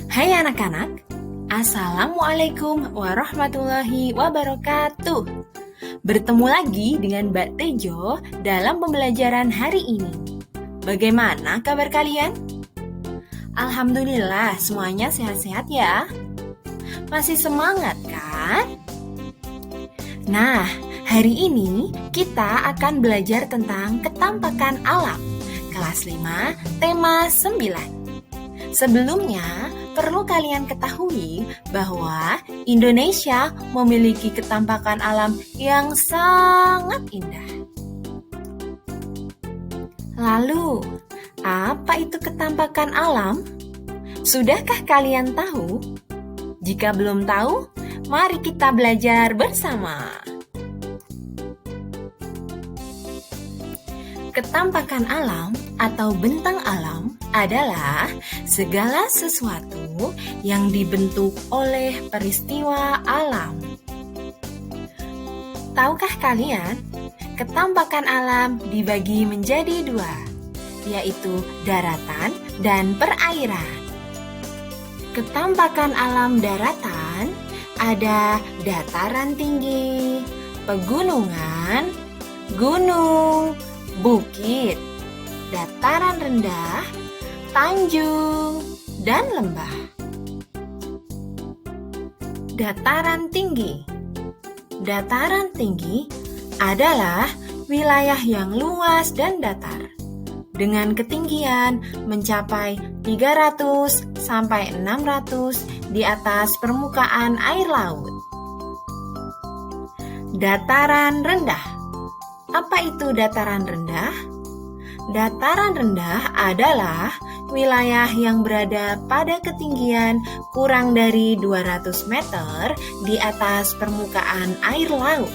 Hai anak-anak, Assalamualaikum warahmatullahi wabarakatuh. Bertemu lagi dengan Mbak Tejo dalam pembelajaran hari ini. Bagaimana kabar kalian? Alhamdulillah semuanya sehat-sehat ya. Masih semangat kan? Nah, hari ini kita akan belajar tentang ketampakan alam. Kelas 5, tema 9. Sebelumnya, perlu kalian ketahui bahwa Indonesia memiliki ketampakan alam yang sangat indah. Lalu, apa itu ketampakan alam? Sudahkah kalian tahu? Jika belum tahu, mari kita belajar bersama. Ketampakan alam atau bentang alam adalah segala sesuatu yang dibentuk oleh peristiwa alam. Tahukah kalian, ketampakan alam dibagi menjadi dua, yaitu daratan dan perairan. Ketampakan alam daratan ada dataran tinggi, pegunungan, gunung, bukit, dataran rendah, tanjung, dan lembah. Dataran tinggi. Dataran tinggi adalah wilayah yang luas dan datar, dengan ketinggian mencapai 300 sampai 600 di atas permukaan air laut. Dataran rendah. Apa itu dataran rendah? Dataran rendah adalah wilayah yang berada pada ketinggian kurang dari 200 meter di atas permukaan air laut.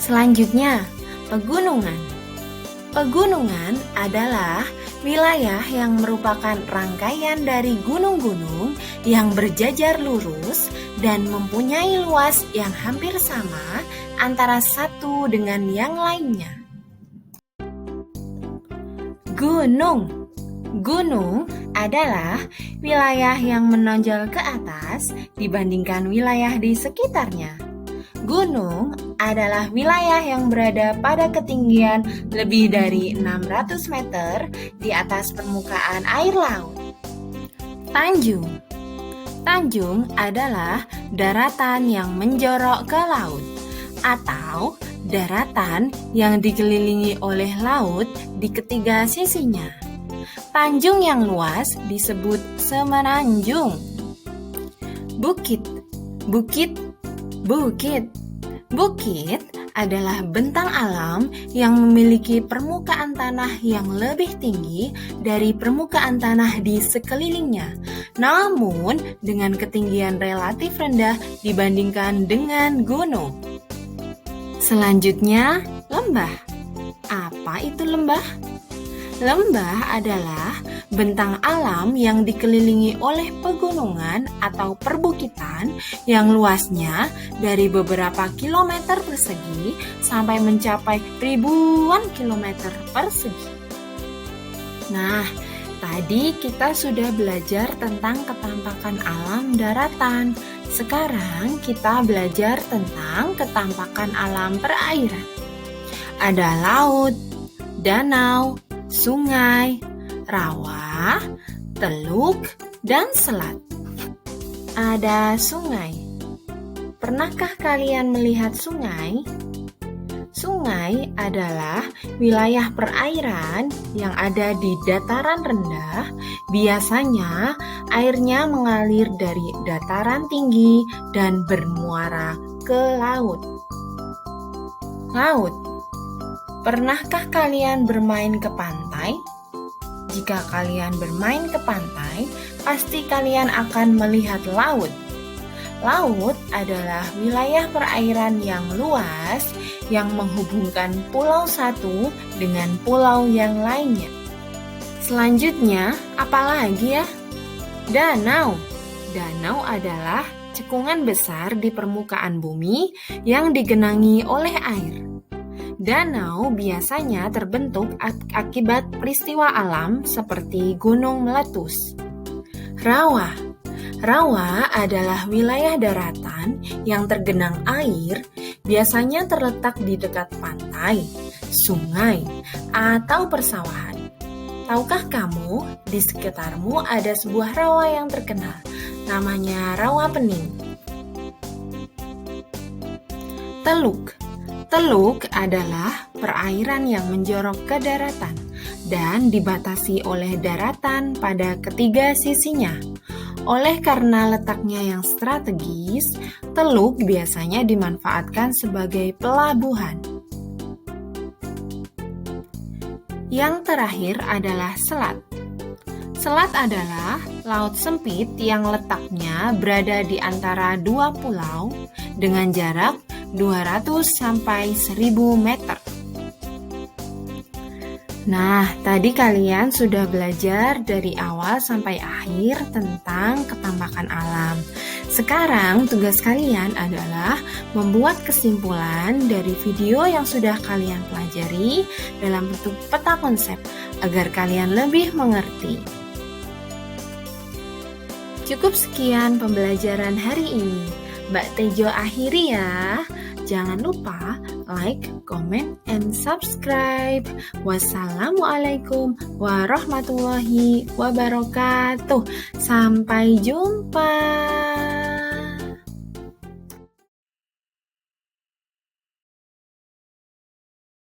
Selanjutnya, pegunungan. Pegunungan adalah wilayah yang merupakan rangkaian dari gunung-gunung yang berjajar lurus dan mempunyai luas yang hampir sama antara satu dengan yang lainnya. Gunung. Gunung adalah wilayah yang menonjol ke atas dibandingkan wilayah di sekitarnya. Gunung adalah wilayah yang berada pada ketinggian lebih dari 600 meter di atas permukaan air laut. Tanjung. Tanjung adalah daratan yang menjorok ke laut atau daratan yang dikelilingi oleh laut di ketiga sisinya. Tanjung yang luas disebut semenanjung. Bukit. Bukit. Bukit. Bukit adalah bentang alam yang memiliki permukaan tanah yang lebih tinggi dari permukaan tanah di sekelilingnya, namun dengan ketinggian relatif rendah dibandingkan dengan gunung. Selanjutnya, lembah. Apa itu lembah? Lembah adalah bentang alam yang dikelilingi oleh pegunungan atau perbukitan yang luasnya dari beberapa kilometer persegi sampai mencapai ribuan kilometer persegi. Nah, tadi kita sudah belajar tentang ketampakan alam daratan. Sekarang kita belajar tentang ketampakan alam perairan. Ada laut, danau, sungai, rawa, teluk, dan selat. Ada sungai. Pernahkah kalian melihat sungai? Sungai adalah wilayah perairan yang ada di dataran rendah. Biasanya airnya mengalir dari dataran tinggi dan bermuara ke laut. Laut. Pernahkah kalian bermain ke pantai? Jika kalian bermain ke pantai, pasti kalian akan melihat laut. Laut adalah wilayah perairan yang luas yang menghubungkan pulau satu dengan pulau yang lainnya. Selanjutnya, apa lagi ya? Danau. Danau adalah cekungan besar di permukaan bumi yang digenangi oleh air. Danau biasanya terbentuk akibat peristiwa alam seperti gunung meletus. Rawa. Rawa adalah wilayah daratan yang tergenang air, biasanya terletak di dekat pantai, sungai, atau persawahan. Tahukah kamu, di sekitarmu ada sebuah rawa yang terkenal, namanya Rawa Pening. Teluk. Teluk adalah perairan yang menjorok ke daratan dan dibatasi oleh daratan pada ketiga sisinya. Oleh karena letaknya yang strategis, teluk biasanya dimanfaatkan sebagai pelabuhan. Yang terakhir adalah selat. Selat adalah laut sempit yang letaknya berada di antara dua pulau dengan jarak 200 sampai 1000 meter. Nah, tadi kalian sudah belajar dari awal sampai akhir tentang ketampakan alam. Sekarang tugas kalian adalah membuat kesimpulan dari video yang sudah kalian pelajari dalam bentuk peta konsep agar kalian lebih mengerti. Cukup sekian pembelajaran hari ini. Mbak Tejo akhiri ya. Jangan lupa like, comment, and subscribe. Wassalamualaikum warahmatullahi wabarakatuh. Sampai jumpa.